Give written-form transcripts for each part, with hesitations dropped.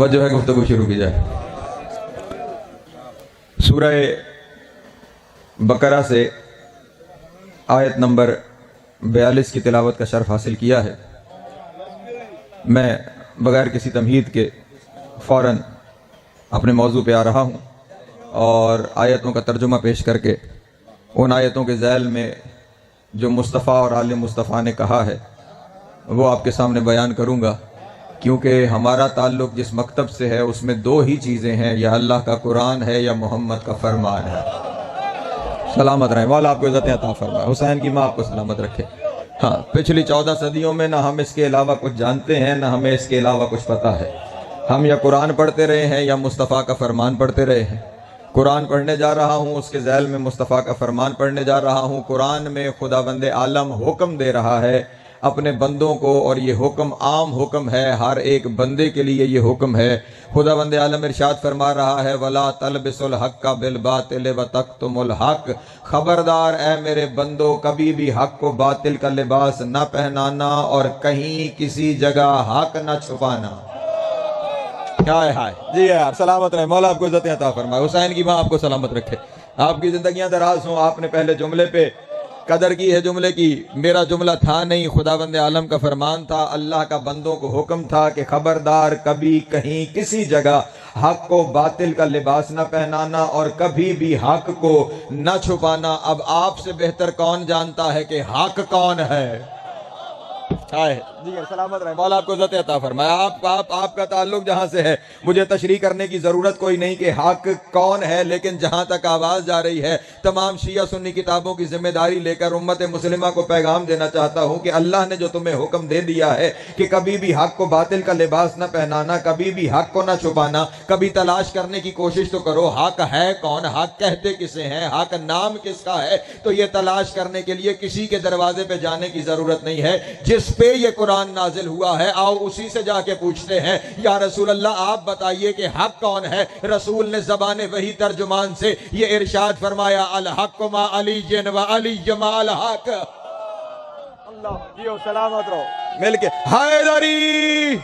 जो है गुफ्तगू शुरू की जाए। सूरह बकरा से आयत नंबर 42 की तिलावत का शर्फ हासिल किया है। मैं बगैर किसी तमहीद के फ़ौरन अपने मौजू पे आ रहा हूँ और आयतों का तर्जुमा पेश करके उन आयतों के ज़ैल में जो मुस्तफ़ा और आले मुस्तफ़ा ने कहा है वो आपके सामने बयान करूँगा, क्योंकि हमारा ताल्लुक़ जिस मकतब से है उसमें दो ही चीज़ें हैं, या अल्लाह का कुरान है या मोहम्मद का फरमान है। सलामत रहे, मौला आपको इज़्ज़त अता फरमाए, हुसैन की माँ आपको सलामत रखे। हाँ, पिछली 14 सदियों में ना हम इसके अलावा कुछ जानते हैं ना हमें इसके अलावा कुछ पता है। हम या कुरान पढ़ते रहे हैं या मुस्तफ़ा का फरमान पढ़ते रहे हैं। कुरान पढ़ने जा रहा हूँ, उसके ज़ैल में मुस्तफ़ा का फरमान पढ़ने जा रहा हूँ। कुरान में खुदावंदे आलम हुक्म दे रहा है अपने बंदों को, और ये हुक्म आम हुक्म है, हर एक बंदे के लिए ये हुक्म है। खुदावंदे आलम इरशाद फरमा रहा है, वला तलबिसुल हक़्क़ बिल बातिल व तक्तुमुल हक़्क़, खबरदार ए मेरे बंदो, कभी भी हक को बातिल का लिबास न पहनाना और कहीं किसी जगह हक न छुपाना। हाय हाय जी यार, सलामत रहे, मौला आपको इज़्ज़त अता फरमाए, हुसैन की माँ आपको सलामत रखे, आपकी जिंदगियां दराज हों। आपने पहले जुमले पे कदर की है जुमले की, मेरा जुमला था नहीं, खुदावंदे आलम का फरमान था। अल्लाह का बंदों को हुक्म था कि खबरदार कभी कहीं किसी जगह हक को बातिल का लिबास न पहनाना और कभी भी हक को न छुपाना। अब आपसे बेहतर कौन जानता है कि हक कौन है? जी सलामत रहे, मौला आपको इज़्ज़त अता फरमाए। आपका ताल्लुक जहां से है मुझे तशरीह करने की जरूरत कोई नहीं कि हक कौन है, लेकिन जहां तक आवाज जा रही है तमाम शिया सुन्नी किताबों की जिम्मेदारी लेकर उम्मत मुस्लिमा को पैगाम देना चाहता हूं कि अल्लाह ने जो तुम्हें हुक्म दे दिया है कि कभी भी हक को बातिल का लिबास न पहनाना, कभी भी हक को न छुपाना, कभी तलाश करने की कोशिश तो करो हक है कौन, हक कहते किसे हैं, हक नाम किसका है। तो ये तलाश करने के लिए किसी के दरवाजे पे जाने की जरूरत नहीं है। जिस पे ये कुरान नाजिल हुआ है आओ उसी से जाके पूछते हैं, या रसूल अल्लाह आप बताइए कि हक कौन है। रसूल ने ज़बाने वही तर्जुमान से ये इरशाद फरमाया, अल हक मा अली जिन व अली जमाल हक। अल्लाह जियो सलामत रहो मिलके हैदरी,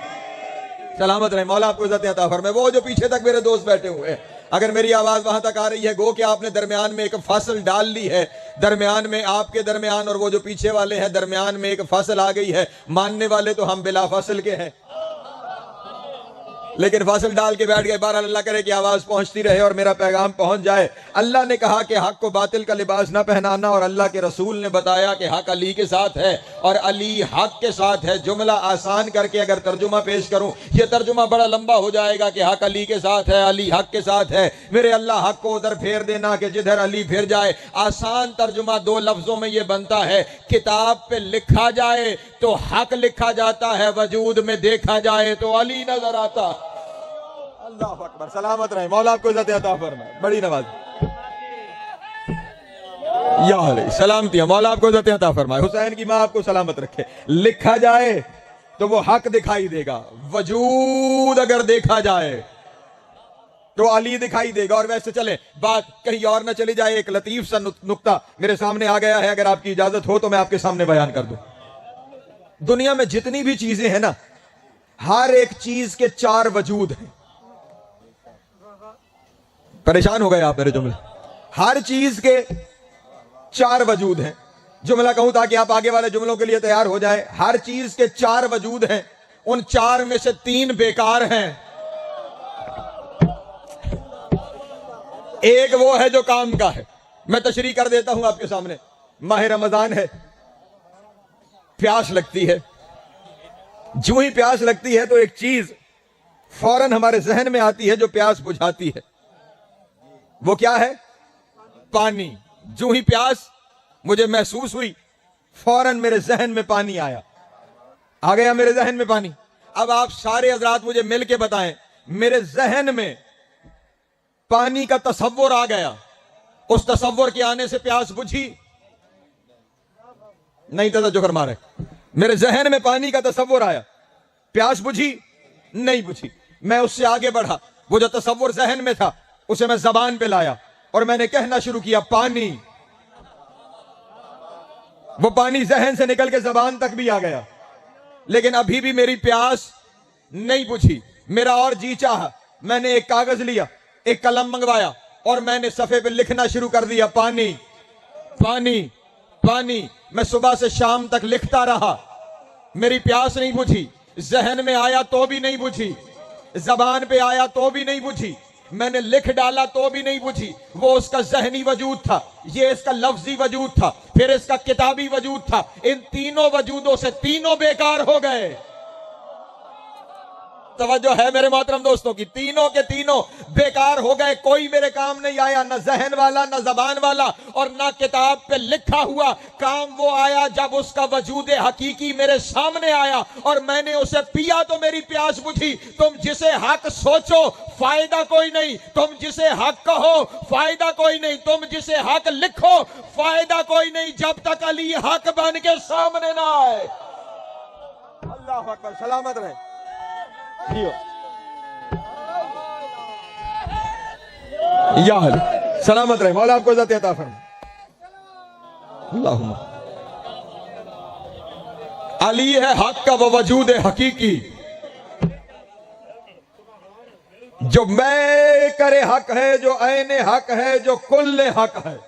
सलामत रहे, मौला आपको इज़्ज़त अता फरमाए। वो जो पीछे तक मेरे दोस्त बैठे हुए हैं, अगर मेरी आवाज वहां तक आ रही है, गो कि आपने दरमियान में एक फसल डाल ली है, दरमियान में आपके दरमियान और वो जो पीछे वाले हैं दरमियान में एक फसल आ गई है। मानने वाले तो हम बिला फसल के हैं, लेकिन फसल डाल के बैठ गए। बहरहाल अल्लाह करे कि आवाज पहुंचती रहे और मेरा पैगाम पहुंच जाए। अल्लाह ने कहा कि हक को बातिल का लिबास ना पहनाना, और अल्लाह के रसूल ने बताया कि हक अली के साथ है और अली हक के साथ है। जुमला आसान करके अगर तर्जुमा पेश करूं, यह तर्जुमा बड़ा लंबा हो जाएगा कि हक अली के साथ है, अली हक के साथ है। मेरे अल्लाह हक को उधर फेर देना कि जिधर अली फिर जाए। आसान तर्जुमा दो लफ्जों में यह बनता है, किताब पे लिखा जाए तो हक लिखा जाता है, वजूद में देखा जाए तो अली नजर आता। अल्लाह अकबर, सलामत रहे, मौला आपको इज़्ज़त अता फरमाए, बड़ी नवाज या अली सलामतियां, मौला आपको इज़्ज़त अता फरमाए, हुसैन की माँ आपको सलामत रखे। लिखा जाए तो वो हक दिखाई देगा, वजूद अगर देखा जाए तो अली दिखाई देगा। और वैसे चले बात कहीं और ना चली जाए, एक लतीफ सा नुक्ता मेरे सामने आ गया है, अगर आपकी इजाजत हो तो मैं आपके सामने बयान कर दूं। दुनिया में जितनी भी चीजें हैं ना, हर एक चीज के चार वजूद हैं। परेशान हो गए आप मेरे जुमले? हर चीज के चार वजूद हैं। जुमला कहूं ताकि आप आगे वाले जुमलों के लिए तैयार हो जाए। हर चीज के चार वजूद हैं, उन चार में से तीन बेकार हैं। एक वो है जो काम का है। मैं तशरीह कर देता हूं आपके सामने। माह रमजान है, प्यास लगती है। जो ही प्यास लगती है तो एक चीज फौरन हमारे जहन में आती है जो प्यास बुझाती है। वो क्या है? पानी। जो ही प्यास मुझे महसूस हुई, फौरन मेरे जहन में पानी आया, आ गया मेरे जहन में पानी। अब आप सारे हजरात मुझे मिलके बताएं, मेरे जहन में पानी का तसव्वुर आ गया, उस तसव्वुर के आने से प्यास बुझी? नहीं तवज्जो फरमा रहे। मेरे जहन में पानी का तसव्वुर आया, प्यास बुझी? नहीं बुझी। मैं उससे आगे बढ़ा, वो जो तसव्वुर जहन में था उसे मैं जबान पे लाया और मैंने कहना शुरू किया, पानी। वो पानी जहन से निकल के जबान तक भी आ गया, लेकिन अभी भी मेरी प्यास नहीं बुझी। मेरा और जी चाहा, मैंने एक कागज लिया, एक कलम मंगवाया और मैंने सफे पे लिखना शुरू कर दिया, पानी पानी पानी। मैं सुबह से शाम तक लिखता रहा, मेरी प्यास नहीं बुझी, जहन में आया तो भी नहीं बुझी, जबान पे आया तो भी नहीं बुझी, मैंने लिख डाला तो भी नहीं बुझी। वो उसका जहनी वजूद था, ये इसका लफ्जी वजूद था, फिर इसका किताबी वजूद था। इन तीनों वजूदों से तीनों बेकार हो गए। तवज्जो है मेरे मोहतरम दोस्तों की, तीनों के तीनों बेकार हो गए। कोई मेरे काम नहीं आया, न जहन वाला, न जबान वाला, और न किताब पे लिखा हुआ। काम वो आया जब उसका वजूद हकीकी मेरे सामने आया और मैंने उसे पिया तो मेरी प्यास बुझी। तुम जिसे हक सोचो फायदा कोई नहीं, तुम जिसे हक कहो फायदा कोई नहीं, तुम जिसे हक लिखो फायदा कोई नहीं, जब तक अली हक बन के सामने ना आए। अल्लाह अकबर, सलामत रहे। यार सलामत रहे, मौला आपको इज्जत अता फरमाए। अल्लाहुम्मा। अली है हक का वो वजूद हकीकी, जो मैं करे हक है, जो ऐने हक है, जो कुल्ले हक है।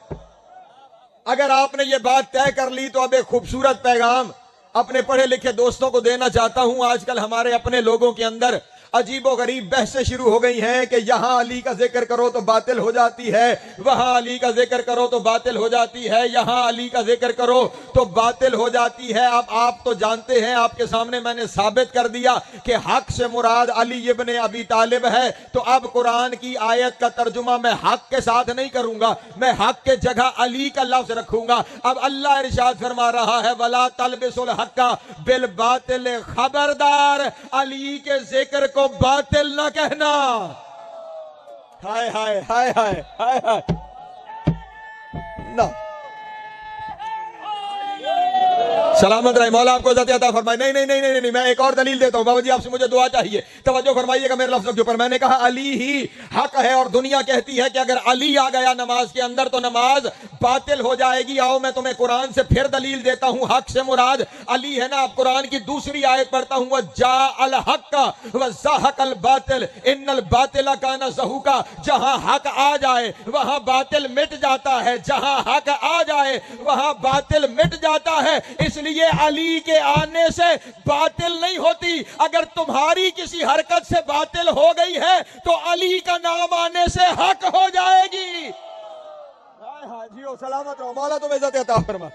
अगर आपने ये बात तय कर ली तो अब एक खूबसूरत पैगाम अपने पढ़े लिखे दोस्तों को देना चाहता हूं। आजकल हमारे अपने लोगों के अंदर अजीबो गरीब बहसें शुरू हो गई हैं कि यहां अली का जिक्र करो तो बातिल हो जाती है, वहां अली का जिक्र करो तो बातिल हो जाती है, यहां अली का जिक्र करो तो बातिल हो जाती है। अब आप तो जानते हैं, आपके सामने मैंने साबित कर दिया कि हक से मुराद अली इब्ने अबी तालिब है। तो अब कुरान की आयत का तर्जुमा मैं हक के साथ नहीं करूंगा, मैं हक के जगह अली का लफ्ज रखूंगा। अब अल्लाह इरशाद फरमा रहा है, वला तलबिसुल हक्का बिल बातिल, खबरदार अली के जिक्र को बातिल ना कहना। हाय हाय हाय हाय हाय हाय ना। सलामत रहे, मौला आपको इज्जत अता फरमाए। नहीं नहीं नहीं नहीं नहीं, मैं एक और दलील देता हूं। बाबा जी आपसे मुझे दुआ चाहिए, तवज्जो फरमाइएगा मेरे लफ्ज़ों के ऊपर। मैंने कहा अली ही हक है और दुनिया कहती है कि अगर अली आ गया नमाज के अंदर तो नमाज बातिल हो जाएगी। आओ मैं तुम्हें कुरान से फिर दलील देता हूं, हक से मुराद अली है ना। अब कुरान की दूसरी आयत पढ़ता हूं, वह जा अल हक व ज़हक़ल बातिल इन्नल बातिला काना ज़हूका। जहां हक आ जाए वहां बातिल मिट जाता है, जहां हक आ जाए वहां बातिल मिट जाता है। इसलिए अली के आने से बातिल नहीं होती। अगर तुम्हारी किसी हरकत से बातिल हो गई है तो अली का नाम आने से हक हो जाएगी। हाँ जी, सलामत रहो, मौला तुम्हें इज्जत अता फरमाए।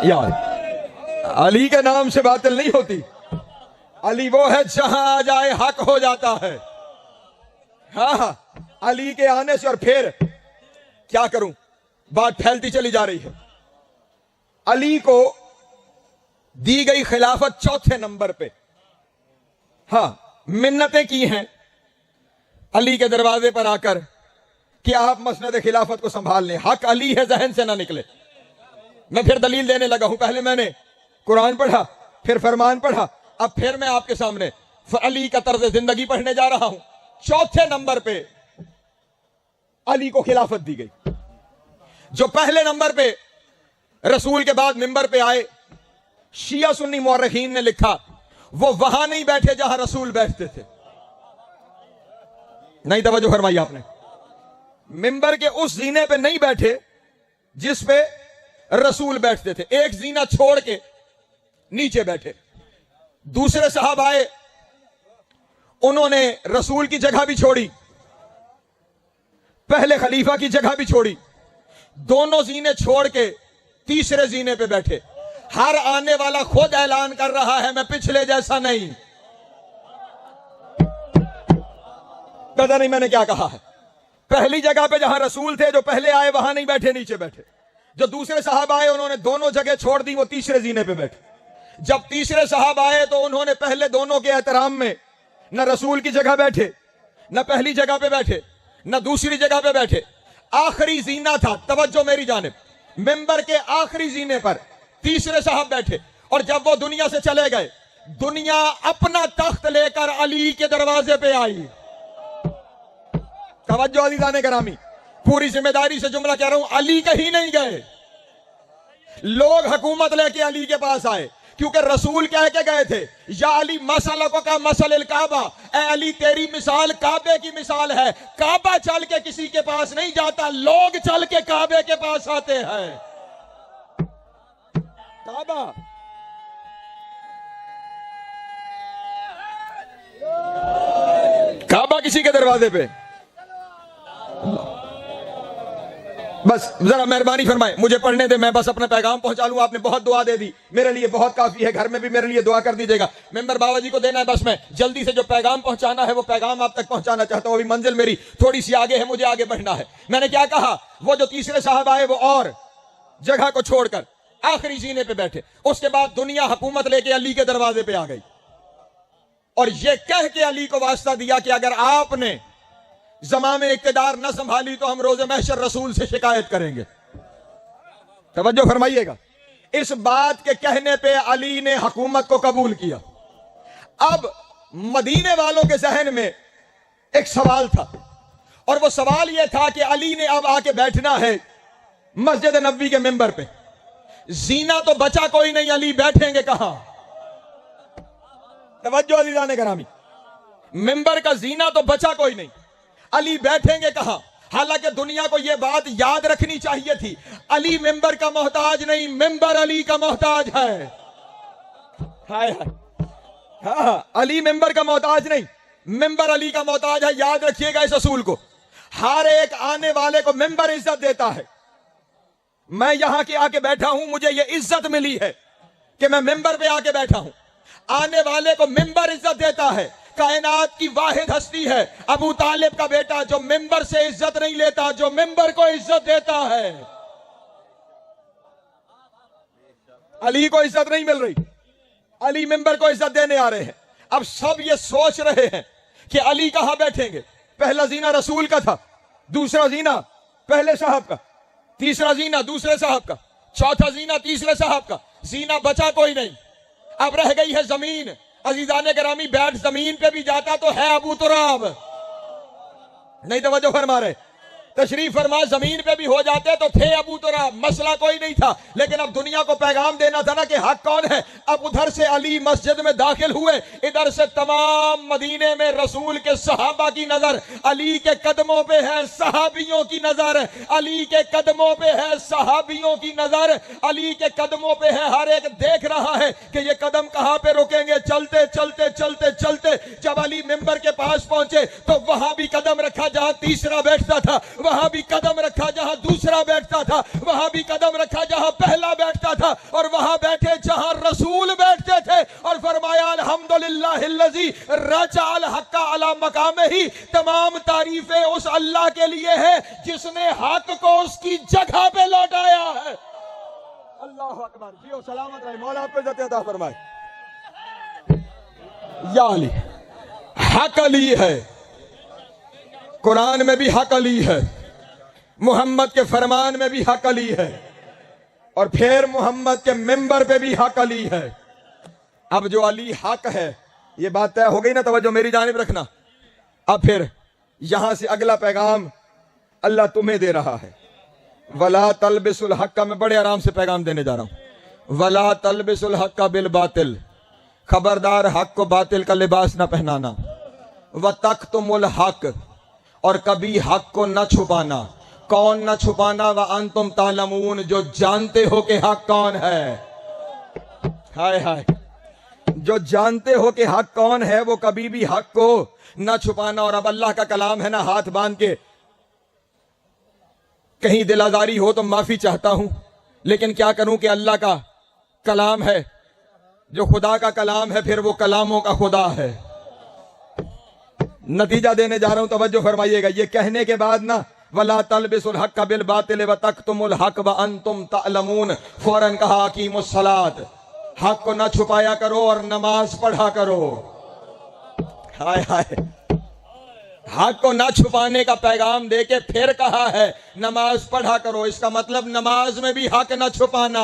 यार अली के नाम से बातिल नहीं होती। अली वो है जहां आ जाए हक हो जाता है। हाँ, अली के आने से। और फिर क्या करूं, बात फैलती चली जा रही है। अली को दी गई खिलाफत चौथे नंबर पे। हां, मिन्नतें की हैं अली के दरवाजे पर आकर कि आप मसनद खिलाफत को संभाल लें, हक अली है, जहन से ना निकले। मैं फिर दलील देने लगा हूं। पहले मैंने कुरान पढ़ा, फिर फरमान पढ़ा, अब फिर मैं आपके सामने अली का तर्ज जिंदगी पढ़ने जा रहा हूं। चौथे नंबर पे अली को खिलाफत दी गई। जो पहले नंबर पे रसूल के बाद मिंबर पे आए, शिया सुन्नी मुअर्रिखीन ने लिखा, वो वहां नहीं बैठे जहां रसूल बैठते थे। नहीं तवज्जो फरमाई आपने, मिंबर के उस जीने पे नहीं बैठे जिस पे रसूल बैठते थे। एक जीना छोड़ के नीचे बैठे। दूसरे साहब आए, उन्होंने रसूल की जगह भी छोड़ी, पहले खलीफा की जगह भी छोड़ी, दोनों जीने छोड़ के तीसरे जीने पे बैठे। हर आने वाला खुद ऐलान कर रहा है, मैं पिछले जैसा नहीं। पता नहीं मैंने क्या कहा है। पहली जगह पे जहां रसूल थे, जो पहले आए वहां नहीं बैठे, नीचे बैठे। जो दूसरे साहब आए, उन्होंने दोनों जगह छोड़ दी, वो तीसरे जीने पे बैठे। जब तीसरे साहब आए तो उन्होंने पहले दोनों के एहतराम में न रसूल की जगह बैठे, न पहली जगह पे बैठे, न दूसरी जगह पे बैठे। आखिरी जीना था, तवज्जो मेरी जानिब, मिंबर के आखिरी जीने पर तीसरे साहब बैठे। और जब वो दुनिया से चले गए, दुनिया अपना तख्त लेकर अली के दरवाजे पे आई। तवज्जो अज़ीज़ान गिरामी, पूरी जिम्मेदारी से जुमला कह रहा हूं, अली कहीं नहीं गए, लोग हुकूमत लेके अली के पास आए। क्योंकि रसूल कह के गए थे, या अली मसलको का मसल काबा, ए अली तेरी मिसाल काबे की मिसाल है। काबा चल के किसी के पास नहीं जाता, लोग चल के काबे के पास आते हैं। काबा काबा किसी के दरवाजे पे। बस जरा मेहरबानी फरमाए, मुझे पढ़ने दे, मैं बस अपना पैगाम पहुंचा लूं। आपने बहुत दुआ दे दी, मेरे लिए बहुत काफी है। घर में भी मेरे लिए दुआ कर दीजिएगा। मेंबर बाबा जी को देना है, बस मैं जल्दी से जो पैगाम पहुंचाना है वो पैगाम आप तक पहुंचाना चाहता हूं। अभी मंजिल मेरी थोड़ी सी आगे है, मुझे आगे बढ़ना है। मैंने क्या कहा, वो जो तीसरे साहब आए वो और जगह को छोड़कर आखिरी जीने पे बैठे। उसके बाद दुनिया हुकूमत लेके अली के दरवाजे पे आ गई और ये कह के अली को वास्ता दिया कि अगर आपने ज़माम इक़्तिदार न संभाली तो हम रोज़े महशर रसूल से शिकायत करेंगे। तवज्जो फरमाइएगा। इस बात के कहने पे अली ने हुकूमत को कबूल किया। अब मदीने वालों के जहन में एक सवाल था और वो सवाल यह था कि अली ने अब आके बैठना है मस्जिद नबवी के मिंबर पे। जीना तो बचा कोई नहीं, अली बैठेंगे कहां? तवज्जो अज़ीज़ान गिरामी, मिंबर का जीना तो बचा कोई नहीं, अली बैठेंगे कहां? हालांकि दुनिया को यह बात याद रखनी चाहिए थी, अली मिंबर का मोहताज नहीं, मिंबर अली का मोहताज है। हाय हाय, हाँ, अली मिंबर का मोहताज नहीं, मिंबर अली का मोहताज है। याद रखिएगा इस असूल को। हर एक आने वाले को मिंबर इज्जत देता है। मैं यहां के आके बैठा हूं, मुझे यह इज्जत मिली है कि मैं मिंबर पे आके बैठा हूं। आने वाले को मिंबर इज्जत देता है। कायनात की वाहिद हस्ती है अबू तालिब का बेटा जो मिंबर से इज्जत नहीं लेता, जो मिंबर को इज्जत देता है। अली को इज्जत नहीं मिल रही, अली मिंबर को इज्जत देने आ रहे हैं। अब सब ये सोच रहे हैं कि अली कहां बैठेंगे। पहला जीना रसूल का था, दूसरा जीना पहले साहब का, तीसरा जीना दूसरे साहब का, चौथा जीना तीसरे साहब का। जीना बचा कोई नहीं, अब रह गई है जमीन। अजीजाने गिरामी, बैठ जमीन पे भी जाता तो है अबू तुराब। नहीं तवज्जो फरमा रहे, तशरीफ फरमा, जमीन पे भी हो जाते तो थे अबू तुराब, मसला कोई नहीं था। लेकिन अब दुनिया को पैगाम देना था ना कि हक कौन है। अब उधर से अली मस्जिद में दाखिल हुए, इधर से तमाम मदीने में रसूल के सहाबा की नजर अली के कदमों पे है, सहाबियों की नजर अली के कदमों पे है, सहाबियों की नजर अली के कदमों पे है। हर एक देख रहा है कि ये कदम कहां पे रुकेंगे। चलते चलते चलते चलते जब अली मिंबर के पास पहुंचे तो वहां भी कदम रखा जहां तीसरा बैठता था, वहां भी कदम रखा जहां दूसरा बैठता था, वहां भी कदम रखा जहां पहला बैठता था, और वहां बैठे जहां रसूल बैठते थे। और फरमाया अल्हम्दुलिल्लाहिल्लज़ी रजअल हक्का अला मकामिही, तमाम तारीफें उस अल्लाह के लिए है जिसने हक को उसकी जगह पे लौटाया है। अल्लाह अकबर। जियो सलामत रहे, मौला आपको इज्जत अता फरमाए। या अली, हक अली है, कुरान में भी हक अली है, मोहम्मद के फरमान में भी हक अली है, और फिर मोहम्मद के मिंबर पे भी हक अली है। अब जो अली हक है, ये बात तय हो गई ना, तवज्जो मेरी जानिब रखना। अब फिर यहां से अगला पैगाम अल्लाह तुम्हें दे रहा है। वला तलबिसुल हक का, मैं बड़े आराम से पैगाम देने जा रहा हूं। वला तलबिसुल हक का बिल बातिल, खबरदार हक को बातिल का लिबास ना पहनाना। व तक्तुमुल हक, और कभी हक को न छुपाना। कौन न छुपाना? व अंतुम तालमून, जो जानते हो कि हक कौन है। हाय हाय, जो जानते हो कि हक कौन है वो कभी भी हक को न छुपाना। और अब अल्लाह का कलाम है ना, हाथ बांध के कहीं दिल आजारी हो तो माफी चाहता हूं, लेकिन क्या करूं कि अल्लाह का कलाम है, जो खुदा का कलाम है फिर वो कलामों का खुदा है। नतीजा देने जा रहा हूं, तवज्जो फरमाइएगा। ये कहने के बाद ना, वला तलबिसुल हक बिल बातिल व तक्तुमुल हक व अंतुम तालमून, फौरन कहा अकीमुस सलात, हक को ना छुपाया करो और नमाज पढ़ा करो। हाय हाय, हक को ना छुपाने का पैगाम देके फिर कहा है नमाज पढ़ा करो। इसका मतलब नमाज में भी हक ना छुपाना।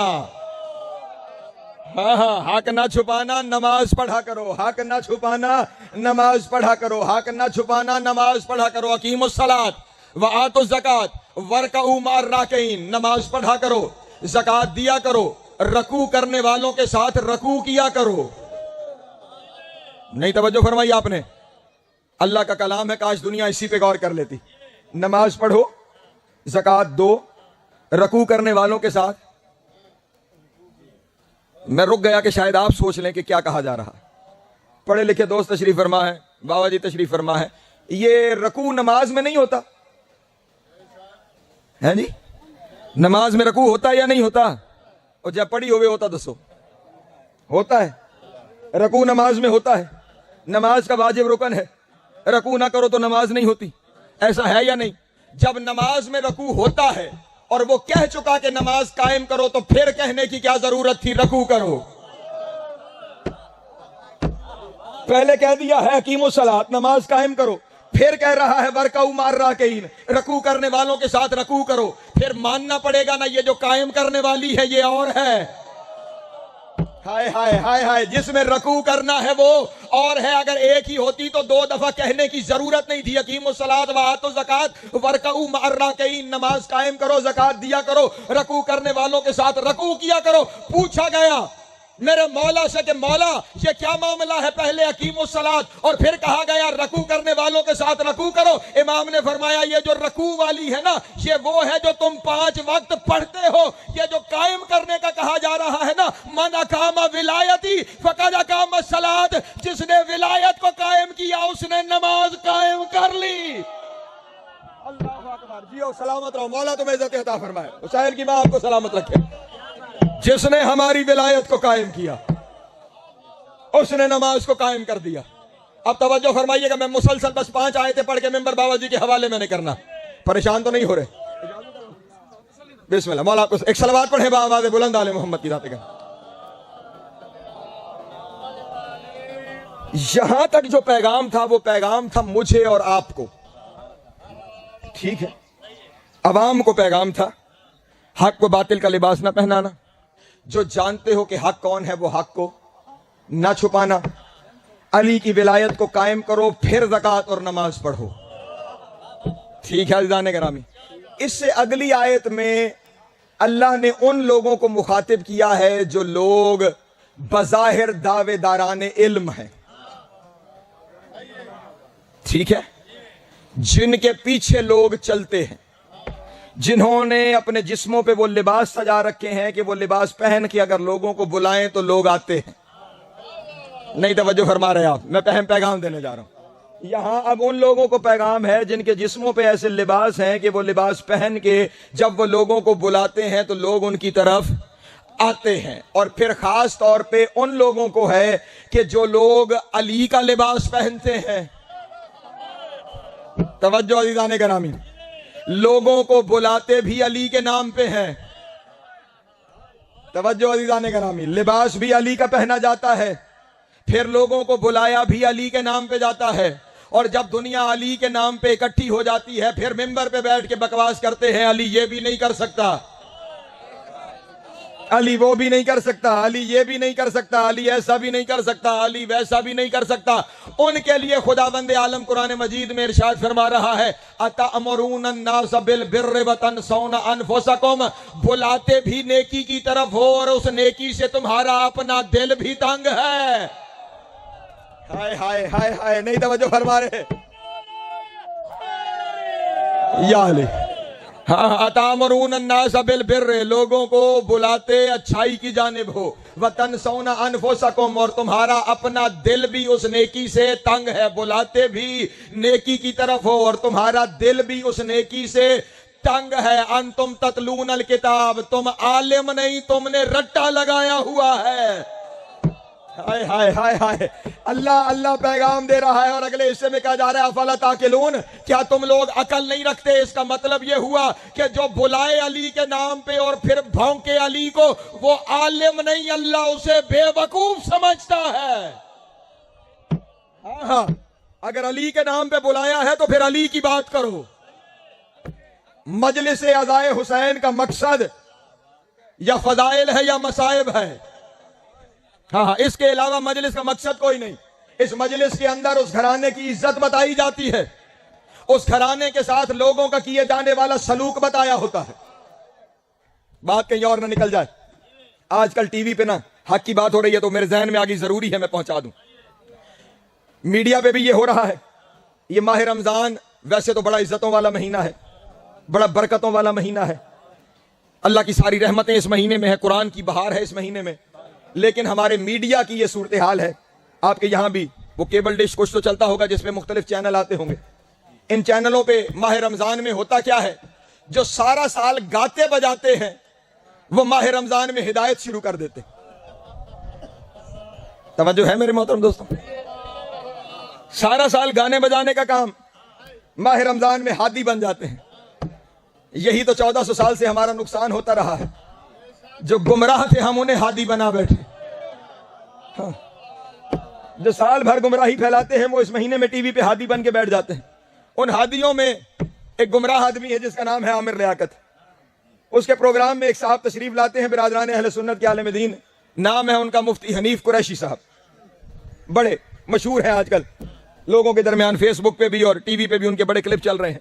हाँ हाँ, हक ना छुपाना, नमाज पढ़ा करो। हक ना छुपाना, नमाज पढ़ा करो। हक ना छुपाना, नमाज पढ़ा करो। अकीमुस सलात व आतुज़ ज़कात वरकऊ मार राकिईन, नमाज पढ़ा करो, ज़कात दिया करो रकू करने वालों के साथ रकू किया करो। नहीं तवज्जो फरमाई आपने। अल्लाह का कलाम है, काश दुनिया इसी पे गौर कर लेती। नमाज पढ़ो, ज़कात दो, रकू करने वालों के साथ। मैं रुक गया कि शायद आप सोच लें कि क्या कहा जा रहा है। पढ़े लिखे दोस्त तशरीफ फरमा है, बाबा जी तशरीफ फरमा है। ये रकू नमाज में नहीं होता है जी? नमाज में रकू होता है या नहीं होता? और जब पढ़ी हुए होता दसो, होता है। रकू नमाज में होता है, नमाज का वाजिब रुकन है। रकू ना करो तो नमाज नहीं होती, ऐसा है या नहीं? जब नमाज में रकू होता है और वो कह चुका कि नमाज कायम करो, तो फिर कहने की क्या जरूरत थी रकू करो? पहले कह दिया है हकीमुस सलात, नमाज कायम करो, फिर कह रहा है वरकाऊ मार राकीन, रकू करने वालों के साथ रकू करो। फिर मानना पड़ेगा ना ये जो कायम करने वाली है ये और है। हाय हाय हाय हाय, जिसमें रकू करना है वो और है। अगर एक ही होती तो दो दफा कहने की जरूरत नहीं थी। हकीमुस सलात व आतो ज़कात वरकाऊ मार राकीन, नमाज कायम करो, ज़कात दिया करो, रकू करने वालों के साथ रकू किया करो। पूछा गया मेरे मौला से कि मौला ये क्या मामला है? पहले हकीमुस सलात और फिर कहा गया रकू करने वालों के साथ रकू करो। इमाम ने फरमाया ये जो रकू वाली है ना, ये वो है जो तुम 5 वक्त पढ़ते हो। ये जो कायम करने का कहा जा रहा है ना, मन अकामा विलायती फकद अकामा सलात, जिसने विलायत को कायम किया उसने नमाज कायम कर ली। अल्लाह अकबर। जियो सलामत रहो, मौला तुम्हें इज्जत अता फरमाए, हुसैन की मां आपको सलामत रखे। जिसने हमारी विलायत को कायम किया उसने नमाज को कायम कर दिया। अब तवज्जो फरमाइएगा, मैं मुसलसल बस 5 आयतें पढ़ के मेंबर बाबा जी के हवाले में नहीं करना। परेशान तो नहीं हो रहे? बिस्मिल्लाह। मौला आपको एक सलवात पढ़े बाबा बुलंद आले मोहम्मद की जाते का। यहां तक जो पैगाम था वो पैगाम था मुझे और आपको, ठीक है? अवाम को पैगाम था हक को बातिल का लिबास ना पहनाना। जो जानते हो कि हक कौन है वो हक को ना छुपाना। अली की विलायत को कायम करो, फिर ज़कात और नमाज पढ़ो, ठीक है अज़ीज़ान गिरामी। इससे अगली आयत में अल्लाह ने उन लोगों को मुखातिब किया है जो लोग बज़ाहिर दावेदाराने इल्म हैं, ठीक है? जिनके पीछे लोग चलते हैं, जिन्होंने अपने जिस्मों पे वो लिबास सजा रखे हैं कि वो लिबास पहन के अगर लोगों को बुलाएं तो लोग आते हैं। नहीं तवज्जो फरमा रहे आप, मैं पैगाम देने जा रहा हूं। यहां अब उन लोगों को पैगाम है जिनके जिस्मों पे ऐसे लिबास हैं कि वो लिबास पहन के जब वो लोगों को बुलाते हैं तो लोग उनकी तरफ आते हैं। और फिर खास तौर पे उन लोगों को है कि जो लोग अली का लिबास पहनते हैं। तवज्जो अज़ीज़ान गिरामी, लोगों को बुलाते भी अली के नाम पे हैं। तवज्जो अज़ीज़ान गिरामी, लिबास भी अली का पहना जाता है, फिर लोगों को बुलाया भी अली के नाम पे जाता है। और जब दुनिया अली के नाम पे इकट्ठी हो जाती है फिर मिंबर पे बैठ के बकवास करते हैं, अली ये भी नहीं कर सकता, अली वो भी नहीं कर सकता, अली ये भी नहीं कर सकता, अली ऐसा भी नहीं कर सकता, अली वैसा भी नहीं कर सकता। उनके लिए खुदावंद आलम कुरान मजीद में इरशाद फरमा रहा है, अतअमुरून अन्नास बिल बिर्रि व तनसौना अनफुसकुम, बुलाते भी नेकी की तरफ हो और उस नेकी से तुम्हारा अपना दिल भी तंग है। हाय हाय हाय हाय, नहीं तवज्जो फरमा रहे या अली। हाँ, अतामरून अन्नास बिल बिर्रि, लोगों को बुलाते अच्छाई की जानिब हो, वतन सौना अनफुसकुम, और तुम्हारा अपना दिल भी उस नेकी से तंग है। बुलाते भी नेकी की तरफ हो और तुम्हारा दिल भी उस नेकी से तंग है। अंतुम ततलूनल किताब, तुम आलिम नहीं, तुमने रट्टा लगाया हुआ है। हाय हाय हाय हाय, अल्लाह अल्लाह पैगाम दे रहा है और अगले हिस्से में कहा जा रहा है अफला ताकिलून, क्या तुम लोग अकल नहीं रखते? इसका मतलब यह हुआ कि जो बुलाए अली के नाम पे और फिर भौंके अली को, वो आलिम नहीं, अल्लाह उसे बेवकूफ समझता है। हाँ, अगर अली के नाम पे बुलाया है तो फिर अली की बात करो। मजलिस अज़ाए हुसैन का मकसद या फजाइल है या मसाइब है? हाँ, इसके अलावा मजलिस का मकसद कोई नहीं। इस मजलिस के अंदर उस घराने की इज्जत बताई जाती है, उस घराने के साथ लोगों का किए जाने वाला सलूक बताया होता है। बात कहीं और ना निकल जाए। आजकल टीवी पे ना हक की बात हो रही है तो मेरे जहन में आ गई, जरूरी है मैं पहुंचा दूं। मीडिया पे भी ये हो रहा है। ये माह रमजान वैसे तो बड़ा इज्जतों वाला महीना है, बड़ा बरकतों वाला महीना है, अल्लाह की सारी रहमतें इस महीने में है, कुरान की बहार है इस महीने में। लेकिन हमारे मीडिया की ये सूरत हाल है। आपके यहां भी वो केबल डिश कुछ तो चलता होगा जिसमें मुख्तलिफ चैनल आते होंगे। इन चैनलों पे माह रमजान में होता क्या है, जो सारा साल गाते बजाते हैं वो माह रमजान में हिदायत शुरू कर देते। तवज्जो है मेरे मोहतरम दोस्तों? सारा साल गाने बजाने का काम, माह रमजान में हादी बन जाते हैं। यही तो 1400 साल से हमारा नुकसान होता रहा है। जो गुमराह थे हम उन्हें हादी बना बैठे। हाँ। जो साल भर गुमराही फैलाते हैं वो इस महीने में टीवी पे हादी बन के बैठ जाते हैं। उन हादियों में एक गुमराह आदमी है जिसका नाम है आमिर लियाकत। उसके प्रोग्राम में एक साहब तशरीफ लाते हैं, बिरादरान अहले सुन्नत के आलिम दीन, नाम है उनका मुफ्ती हनीफ कुरैशी साहब। बड़े मशहूर हैं आजकल लोगों के दरमियान, फेसबुक पे भी और टीवी पे भी उनके बड़े क्लिप चल रहे हैं।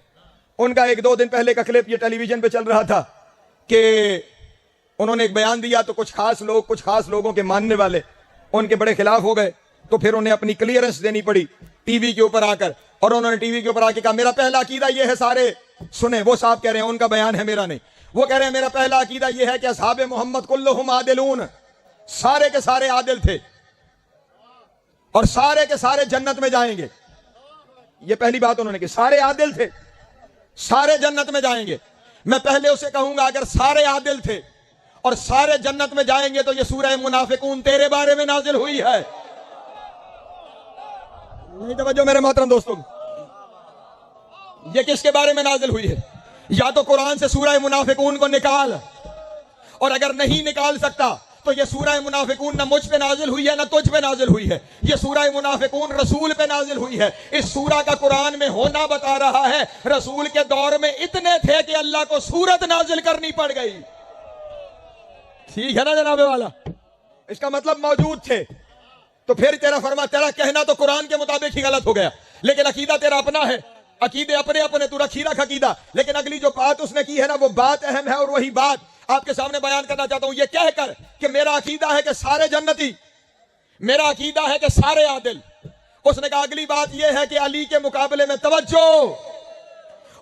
उनका 1-2 दिन पहले का क्लिप ये टेलीविजन पे चल रहा था कि उन्होंने एक बयान दिया तो कुछ खास लोगों के मानने वाले उनके बड़े खिलाफ हो गए। तो फिर उन्हें अपनी क्लियरेंस देनी पड़ी टीवी के ऊपर आकर, और उन्होंने टीवी के ऊपर आके कहा मेरा पहला अकीदा यह है, सारे सुने। वो साहब कह रहे हैं, उनका बयान है मेरा नहीं, वो कह रहे हैं मेरा पहला अकीदा यह है कि असहाबे मोहम्मद कुल्लुहुम आदिलून, सारे के सारे आदिल थे और सारे के सारे जन्नत में जाएंगे। ये पहली बात उन्होंने की, सारे आदिल थे, सारे जन्नत में जाएंगे। मैं पहले उसे कहूंगा अगर सारे आदिल थे और सारे जन्नत में जाएंगे तो ये सूरह मुनाफिकून तेरे बारे में नाजिल हुई है। नहीं तवज्जो मेरे मोहतरम दोस्तों, ये किसके बारे में नाजिल हुई है? या तो कुरान से सूरह मुनाफिकून को निकाल, और अगर नहीं निकाल सकता तो ये सूरह मुनाफिकून न मुझ पे नाजिल हुई है न तुझ पे नाजिल हुई है। ये सूरह मुनाफिकून रसूल पे नाजिल हुई है। इस सूरह का कुरान में होना बता रहा है रसूल के दौर में इतने थे कि अल्लाह को सूरत नाजिल करनी पड़ गई। ठीक है ना जनाबे वाला? इसका मतलब मौजूद थे। तो फिर तेरा कहना तो कुरान के मुताबिक ही गलत हो गया, लेकिन अकीदा तेरा अपना है, अकीदे अपने अपने, तू रखी रख अकीदा। लेकिन अगली जो बात उसने की है ना, वो बात अहम है, और वही बात आपके सामने बयान करना चाहता हूं। ये कहकर कि मेरा अकीदा है कि सारे जन्नती, मेरा अकीदा है कि सारे आदिल। उसने कहा अगली बात यह है कि अली के मुकाबले में, तवज्जो,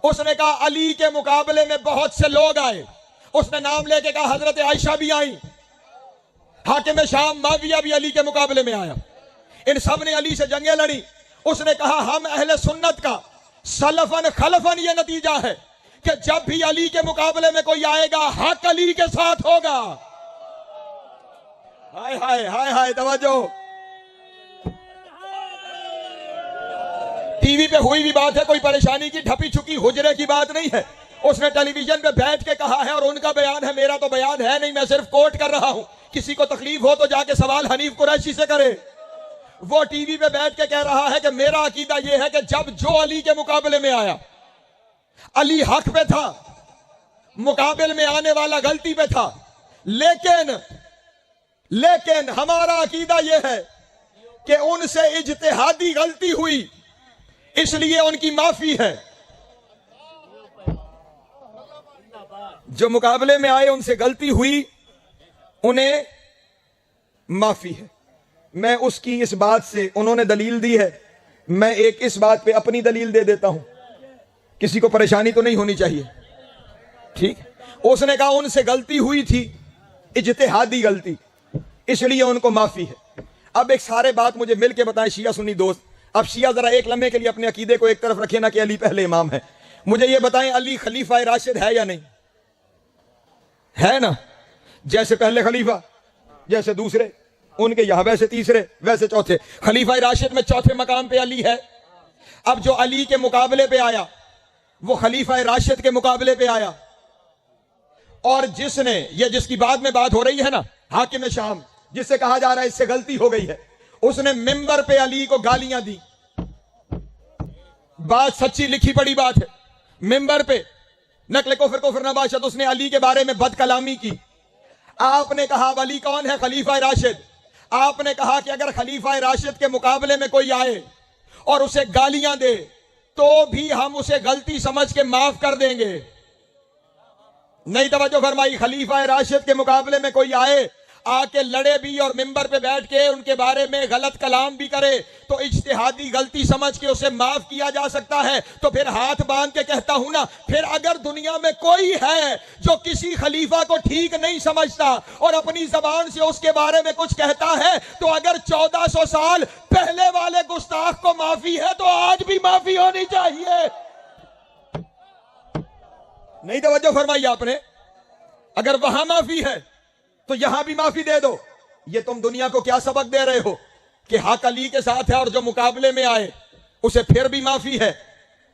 उसने कहा अली के मुकाबले में बहुत से लोग आए। उसने नाम लेके कहा हजरत आयशा भी आई, हाकिम शाम माविया भी अली के मुकाबले में आया। इन सब ने अली से जंगें लड़ी। उसने कहा हम अहले सुन्नत का सलफन खलफन ये नतीजा है कि जब भी अली के मुकाबले में कोई आएगा हक अली के साथ होगा। हाय हाय हाय हाय, तवज्जो। टीवी पे हुई भी बात है, कोई परेशानी की ढपी छुकी हुजरे की बात नहीं है। उसने टेलीविजन पे बैठ के कहा है, और उनका बयान है, मेरा तो बयान है नहीं, मैं सिर्फ कोट कर रहा हूं। किसी को तकलीफ हो तो जाके सवाल हनीफ कुरैशी से करे। वो टीवी पे बैठ के कह रहा है कि मेरा अकीदा यह है कि जब जो अली के मुकाबले में आया, अली हक पे था, मुकाबले में आने वाला गलती पे था। लेकिन हमारा अकीदा यह है कि उनसे इज्तिहादी गलती हुई, इसलिए उनकी माफी है। जो मुकाबले में आए उनसे गलती हुई, उन्हें माफी है। मैं उसकी इस बात से, उन्होंने दलील दी है, मैं एक इस बात पे अपनी दलील दे देता हूं। किसी को परेशानी तो नहीं होनी चाहिए, ठीक? उसने कहा उनसे गलती हुई थी, इज्तिहादी गलती, इसलिए उनको माफी है। अब एक सारे बात मुझे मिलके बताएं शिया सुन्नी दोस्त। अब शिया जरा एक लम्हे के लिए अपने अकीदे को एक तरफ रखे ना कि अली पहले इमाम है। मुझे ये बताएं अली खलीफा राशिद है या नहीं? है ना? जैसे पहले खलीफा, जैसे दूसरे, उनके यहां वैसे तीसरे, वैसे चौथे। खलीफा राशिद में चौथे मकाम पे अली है। अब जो अली के मुकाबले पे आया वो खलीफा राशिद के मुकाबले पे आया, और जिसकी बाद में बात हो रही है ना, हाकिम शाम, जिससे कहा जा रहा है इससे गलती हो गई है, उसने मिंबर पे अली को गालियां दी। बात सच्ची लिखी पड़ी बात है। मिंबर पे नकले कुफ्र नबाशत उसने अली के बारे में बदकलामी की। आपने कहा अली कौन है? खलीफा राशिद। आपने कहा कि अगर खलीफा राशिद के मुकाबले में कोई आए और उसे गालियां दे तो भी हम उसे गलती समझ के माफ कर देंगे। नहीं तवज्जो फरमाई। खलीफा राशिद के मुकाबले में कोई आए, आके लड़े भी और मिंबर पे बैठ के उनके बारे में गलत कलाम भी करे तो इज्तिहादी गलती समझ के उसे माफ किया जा सकता है। तो फिर हाथ बांध के कहता हूं ना, फिर अगर दुनिया में कोई है जो किसी खलीफा को ठीक नहीं समझता और अपनी जबान से उसके बारे में कुछ कहता है, तो अगर 1400 साल पहले वाले गुस्ताख को माफी है तो आज भी माफी होनी चाहिए। नहीं तवज्जो फरमाई आपने। अगर वहां माफी है तो यहां भी माफी दे दो। ये तुम दुनिया को क्या सबक दे रहे हो कि हक अली के साथ है और जो मुकाबले में आए उसे फिर भी माफी है।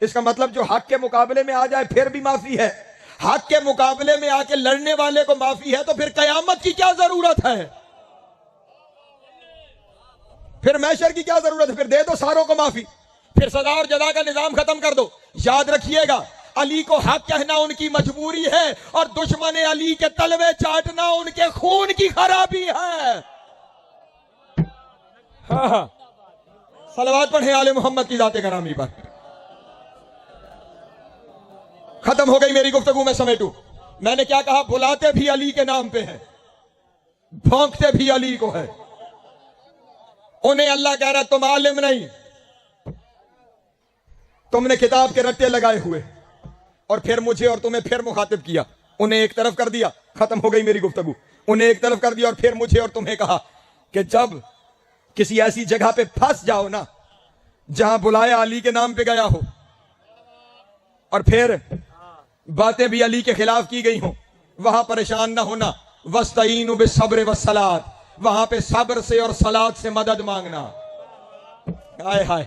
इसका मतलब जो हक के मुकाबले में आ जाए फिर भी माफी है। हक के मुकाबले में आके लड़ने वाले को माफी है तो फिर कयामत की क्या जरूरत है, फिर मैशर की क्या जरूरत है, फिर दे दो सारों को माफी, फिर सजा और जजा का निजाम खत्म कर दो। याद रखिएगा, अली को हक कहना उनकी मजबूरी है और दुश्मन अली के तलवे चाटना उनके खून की खराबी है। हाँ, सलवात पढ़े आले मोहम्मद की जाते करामी पर। खत्म हो गई मेरी गुफ्तगू, मैं समेटू। मैंने क्या कहा? बुलाते भी अली के नाम पे है, भौंकते भी अली को है। उन्हें अल्लाह कह रहा तुम आलिम नहीं, तुमने किताब के रट्टे लगाए हुए, और फिर मुझे और तुम्हें फिर मुखातिब किया। उन्हें एक तरफ कर दिया, खत्म हो गई मेरी गुफ्तगू। उन्हें एक तरफ कर दिया और फिर मुझे और तुम्हें कहा कि जब किसी ऐसी जगह पे फंस जाओ ना जहां बुलाया अली के नाम पे गया हो और फिर बातें भी अली के खिलाफ की गई हो, वहां परेशान ना होना। वस्तईनु बिस्सब्र वस्सलात, वहां पे सब्र से और सलात से मदद मांगना। हाय हाय,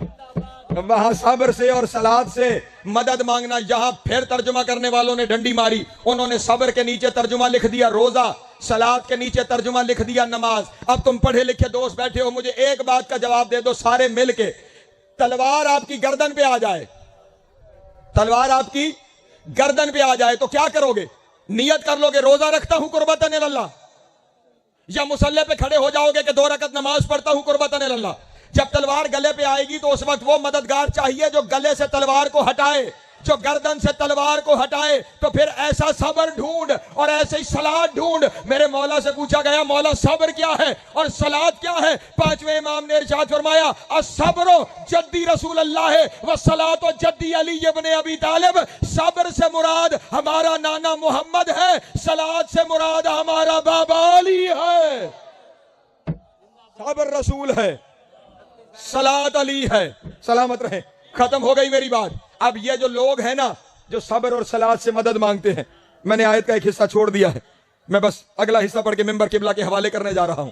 वहां सब्र से और सलात से मदद मांगना। यहां फिर तर्जुमा करने वालों ने डंडी मारी। उन्होंने सब्र के नीचे तर्जुमा लिख दिया रोजा, सलात के नीचे तर्जुमा लिख दिया नमाज। अब तुम पढ़े लिखे दोस्त बैठे हो, मुझे एक बात का जवाब दे दो सारे मिलके। तलवार आपकी गर्दन पे आ जाए, तलवार आपकी गर्दन पे आ जाए तो क्या करोगे? नियत कर लोगे रोजा रखता हूं कुर्बतन इल्लाह, या मुसल्ले पे खड़े हो जाओगे कि 2 रकत नमाज पढ़ता हूं कुर्बतन इल्लाह? जब तलवार गले पे आएगी तो उस वक्त वो मददगार चाहिए जो गले से तलवार को हटाए, जो गर्दन से तलवार को हटाए। तो फिर ऐसा सब्र ढूंढ और ऐसे ही सलात ढूंढ। मेरे मौला से पूछा गया, मौला सब्र क्या है और सलात क्या है? 5वें इमाम ने इरशाद फरमाया, अस्सब्रो जद्दी रसूल अल्लाह है व सलात व जद्दी अली इब्न अबी तालिब। सब्र से मुराद हमारा नाना मोहम्मद है, सलात से मुराद हमारा बाबा अली है। सब्र रसूल है, सलात अली है। सलामत रहे। खत्म हो गई मेरी बात। अब ये जो लोग हैं ना जो सब्र और सलात से मदद मांगते हैं, मैंने आयत का एक हिस्सा छोड़ दिया है, मैं बस अगला हिस्सा पढ़ के मिंबर किबला के हवाले करने जा रहा हूं।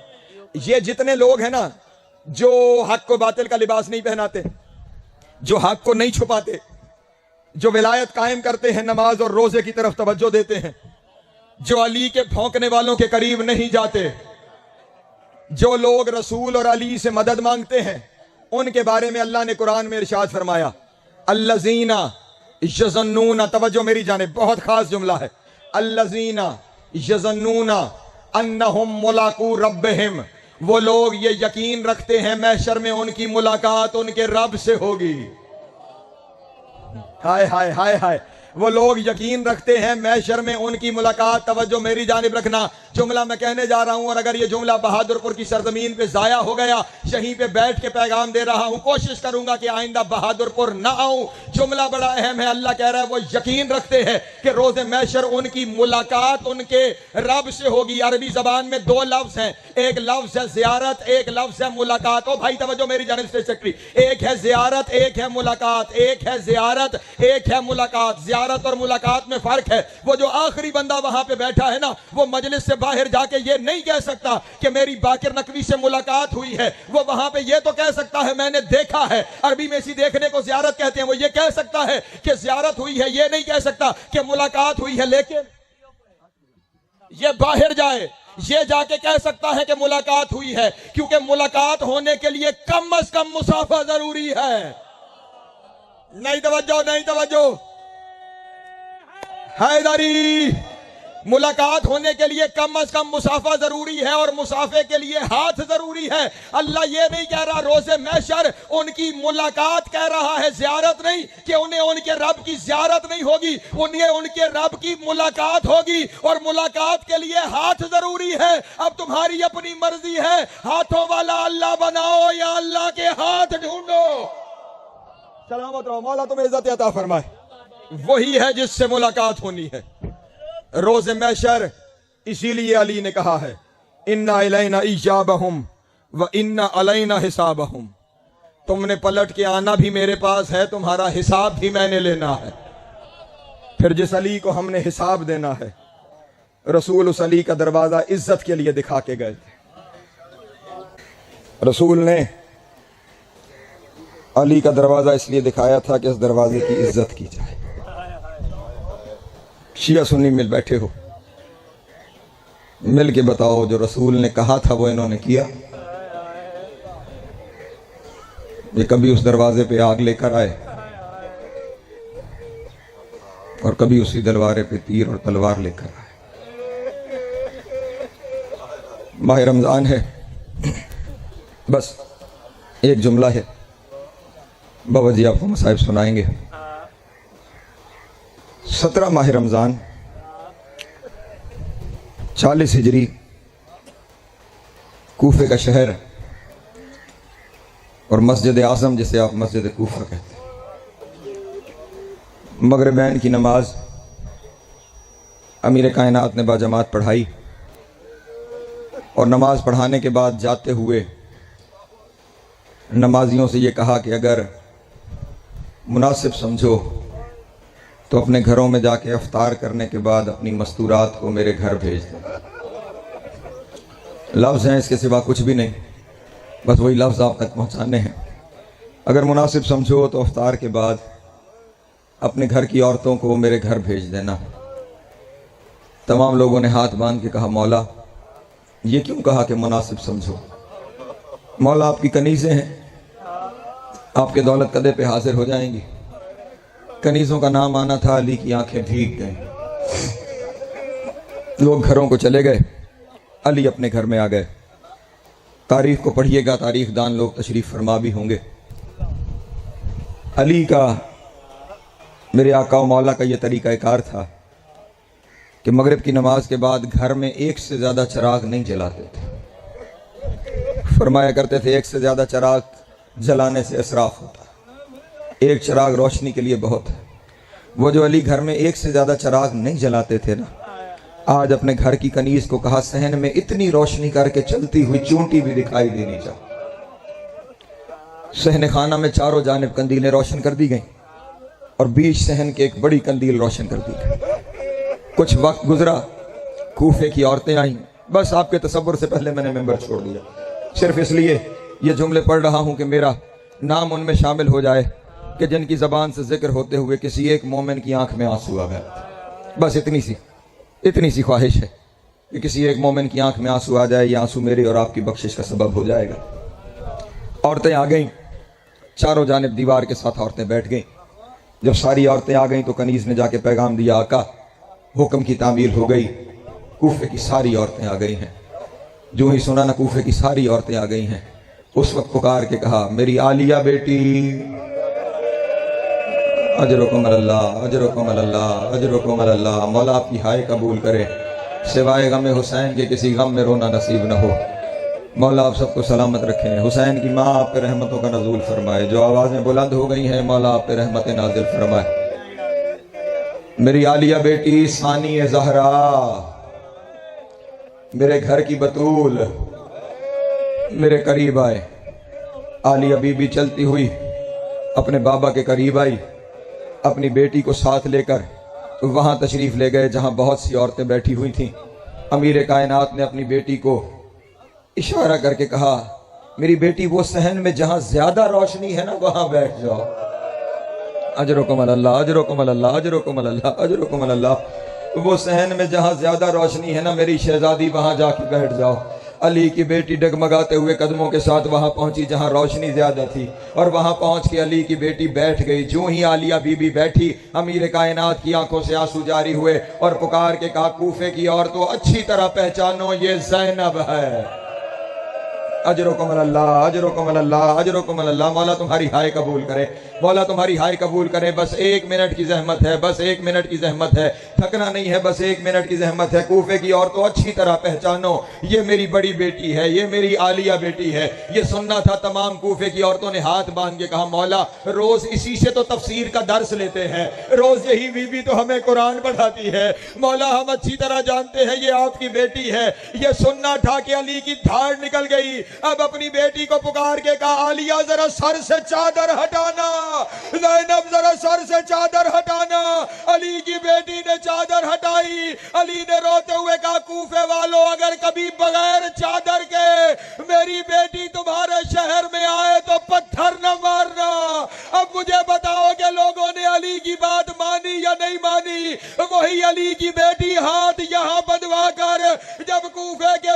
ये जितने लोग हैं ना जो हक को बातिल का लिबास नहीं पहनाते, जो हक को नहीं छुपाते, जो विलायत कायम करते हैं, नमाज और रोजे की तरफ तवज्जो देते हैं, जो अली के भौंकने वालों के करीब नहीं जाते, जो लोग रसूल और अली से मदद मांगते हैं, उनके बारे में अल्लाह ने कुरान में इरशाद फरमाया, अल्लज़ीना यज़न्नूना, तवज्जो मेरी जानिब, बहुत खास जुमला है, अल्लज़ीना यज़न्नूना अन्नहुम मुलाकू रब्बिहिम, वो लोग ये यकीन रखते हैं महशर में उनकी मुलाकात उनके रब से होगी। हाय हाय हाय हाय, वो लोग यकीन रखते हैं महशर में उनकी मुलाकात। तवज्जो मेरी जानिब रखना, जुमला मैं कहने जा रहा हूं और अगर ये जुमला बहादुरपुर की सरजमीन पे जाया हो गया, यहीं पे बैठ के पैगाम दे रहा हूं, कोशिश करूंगा कि आइंदा बहादुरपुर ना आऊं। जुमला बड़ा अहम है। अल्लाह कह रहा है वो यकीन रखते हैं कि रोज़े महशर उनकी मुलाकात उनके रब से होगी। अरबी जबान में 2 लफ्ज हैं, एक लफ्ज है जियारत, एक लफ्ज है मुलाकात। ओ भाई तवज्जो मेरी जानिब से सेक्रेटरी, एक है जियारत, एक है मुलाकात, एक है जियारत, एक है मुलाकात। जियारत और मुलाकात में फर्क है। वो जो आखिरी बंदा वहां पे बैठा है ना, वो मजलिस से बाहर जाके ये नहीं कह सकता कि मेरी बाकिर नकवी से मुलाकात हुई है। वो वहां पे ये तो कह सकता है मैंने देखा है, अरबी में इसी देखने को जियारत कहते हैं। वो ये कह सकता है कि जियारत हुई है, ये नहीं कह सकता कि मुलाकात हुई है। लेकिन ये बाहर जाए, ये जाके कह सकता है कि मुलाकात हुई है, क्योंकि मुलाकात होने के लिए कम अज कम मुसाफा जरूरी है। नहीं तवज्जो, नहीं तवज्जो। हैदरी मुलाकात होने के लिए कम अज कम मुसाफा जरूरी है और मुसाफे के लिए हाथ जरूरी है। अल्लाह ये नहीं कह रहा रोज़े महशर उनकी मुलाकात कह रहा है, ज़ियारत नहीं, कि उन्हें उनके रब की ज़ियारत नहीं होगी, उन्हें उनके रब की मुलाकात होगी और मुलाकात के लिए हाथ जरूरी है। अब तुम्हारी अपनी मर्जी है, हाथों वाला अल्लाह बनाओ या अल्लाह के हाथ ढूंढो। सलामत रहो, मौला तुम्हें इज्जत अता फरमाए। वही है जिससे मुलाकात होनी है रोज़े महशर। इसीलिए अली ने कहा है इन्ना अलैना इजाबहुम व इन्ना अलैना हिसाबहुम। तुमने पलट के आना भी मेरे पास है, तुम्हारा हिसाब भी मैंने लेना है। फिर जिस अली को हमने हिसाब देना है, रसूल उस अली का दरवाजा इज्जत के लिए दिखा के गए थे। रसूल ने अली का दरवाजा इसलिए दिखाया था कि इस दरवाजे की इज्जत की जाए। शिया सुन्नी मिल बैठे हो, मिल के बताओ जो रसूल ने कहा था वो इन्होंने किया। ये कभी उस दरवाजे पे आग लेकर आए और कभी उसी दरवाजे पे तीर और तलवार लेकर आए। माह रमजान है, बस एक जुमला है, बाबा जी आपको मसाइब सुनाएंगे। 17 माह रमजान 40 हिजरी, कूफे का शहर और मस्जिद आज़म जिसे आप मस्जिद कूफा कहते हैं, मगरिबैन की नमाज अमीर कायनात ने बाजमात पढ़ाई और नमाज पढ़ाने के बाद जाते हुए नमाजियों से ये कहा कि अगर मुनासिब समझो तो अपने घरों में जाके अफ्तार करने के बाद अपनी मस्तूरात को मेरे घर भेज दो। लफ्ज़ हैं, इसके सिवा कुछ भी नहीं, बस वही लफ्ज़ आप तक पहुंचाने हैं। अगर मुनासिब समझो तो अफ्तार के बाद अपने घर की औरतों को मेरे घर भेज देना। तमाम लोगों ने हाथ बांध के कहा मौला ये क्यों कहा कि मुनासिब समझो? मौला आपकी कनीज़ें हैं, आपके दौलत कदे पे हाजिर हो जाएंगी। कनीज़ों का नाम आना था, अली की आंखें भीग गईं। लोग घरों को चले गए, अली अपने घर में आ गए। तारीख को पढ़िएगा, तारीख दान लोग तशरीफ फरमा भी होंगे। अली का, मेरे आका व मौला का यह तरीक़ाकार था कि मगरिब की नमाज के बाद घर में एक से ज़्यादा चिराग नहीं जलाते थे। फरमाया करते थे एक से ज़्यादा चिराग जलाने से इसराफ होता, एक चिराग रोशनी के लिए बहुत है। वो जो अली घर में एक से ज़्यादा चिराग नहीं जलाते थे ना, आज अपने घर की कनीज़ को कहा सहन में इतनी रोशनी करके चलती हुई चूंटी भी दिखाई देनी चाहिए। सहन खाना में चारों जानिब कंदीलें रोशन कर दी गईं और बीच सहन के एक बड़ी कंदील रोशन कर दी गई। कुछ वक्त गुजरा, कूफे की औरतें आईं। बस आपके तसव्वुर से पहले मैंने मेंबर छोड़ दिया, सिर्फ इसलिए ये जुमले पढ़ रहा हूं कि मेरा नाम उनमें शामिल हो जाए कि जिनकी ज़बान से जिक्र होते हुए किसी एक मोमिन की आंख में आंसू आ गया। बस इतनी सी ख्वाहिश है कि किसी एक मोमिन की आंख में आंसू आ जाए। ये आंसू मेरी और आपकी बख्शिश का सबब हो जाएगा। औरतें आ गईं, चारों जानिब दीवार के साथ औरतें बैठ गईं। जब सारी औरतें आ गईं तो कनीज़ ने जाके पैगाम दिया, आका हुक्म की तामील हो गई, कूफे की सारी औरतें आ गई हैं। जो ही सुना ना कूफे की सारी औरतें आ गई हैं, उस वक्त पुकार के कहा मेरी आलिया बेटी, अजरुकुम अल्लाह, अजरुकुम अल्लाह, अजरुकुम अल्लाह। मौला आपकी हाय कबूल करे, सिवाय गम हुसैन के किसी गम में रोना नसीब न हो। मौला आप सबको सलामत रखें, हुसैन की माँ आप पे रहमतों का नज़ूल फरमाए। जो आवाज़ें बुलंद हो गई हैं मौला आप पे रहमत नाजिल फरमाए। मेरी आलिया बेटी सानी ज़हरा, मेरे घर की बतूल, मेरे करीब आए। आलिया बीबी चलती हुई अपने बाबा के करीब आई, अपनी बेटी को साथ लेकर वहां तशरीफ ले गए जहां बहुत सी औरतें बैठी हुई थीं। अमीर कायनात ने अपनी बेटी को इशारा करके कहा मेरी बेटी वो सहन में जहां ज्यादा रोशनी है ना वहां बैठ जाओ। अजरुकुम अल्लाह, अजरुकुम अल्लाह, अजरुकुम अल्लाह, अजरुकुम अल्लाह। वो सहन में जहां ज्यादा रोशनी है ना मेरी शहजादी वहां जाके बैठ जाओ। अली की बेटी डगमगाते हुए कदमों के साथ वहां पहुंची जहां रोशनी ज्यादा थी, और वहां पहुंच के अली की बेटी बैठ गई। जो ही आलिया बीबी बैठी, अमीर कायनात की आंखों से आंसू जारी हुए और पुकार के कहा, कूफे की औरतों अच्छी तरह पहचानो, ये ज़ैनब है। अजरुकुम अल्लाह, अजरुकुम अल्लाह, अजरुकुम अल्लाह। मौला तुम्हारी हाय कबूल करे, मौला तुम्हारी हाय कबूल करे। बस 1 मिनट की जहमत है, बस 1 मिनट की जहमत है, थकना नहीं है, बस 1 मिनट की जहमत है। कूफे की औरतों अच्छी तरह पहचानो, ये मेरी बड़ी बेटी है, ये मेरी आलिया बेटी है। ये सुनना था। तमाम कूफे की औरतों ने हाथ बांध के कहा, मौला रोज इसी से तो तफसीर का दर्स लेते हैं, रोज यही बीबी तो हमें कुरान पढ़ाती है। मौला हम अच्छी तरह जानते हैं ये आपकी बेटी है। ये सुनना था कि अली की धाड़ निकल गई। अब अपनी बेटी को पुकार के कहा, आलिया जरा सर से चादर हटाना, ज़ैनब जरा सर से चादर हटाना। अली की बेटी ने चादर हटाई। अली ने रोते हुए कहा, कूफे वालों अगर कभी बगैर चादर के मेरी बेटी तुम्हारे शहर में आए तो पत्थर न मारना। अब मुझे बताओ कि लोगों ने अली की बात मानी या नहीं मानी। वही अली की बेटी हाथ यहां बंधवा कर जब कूफे के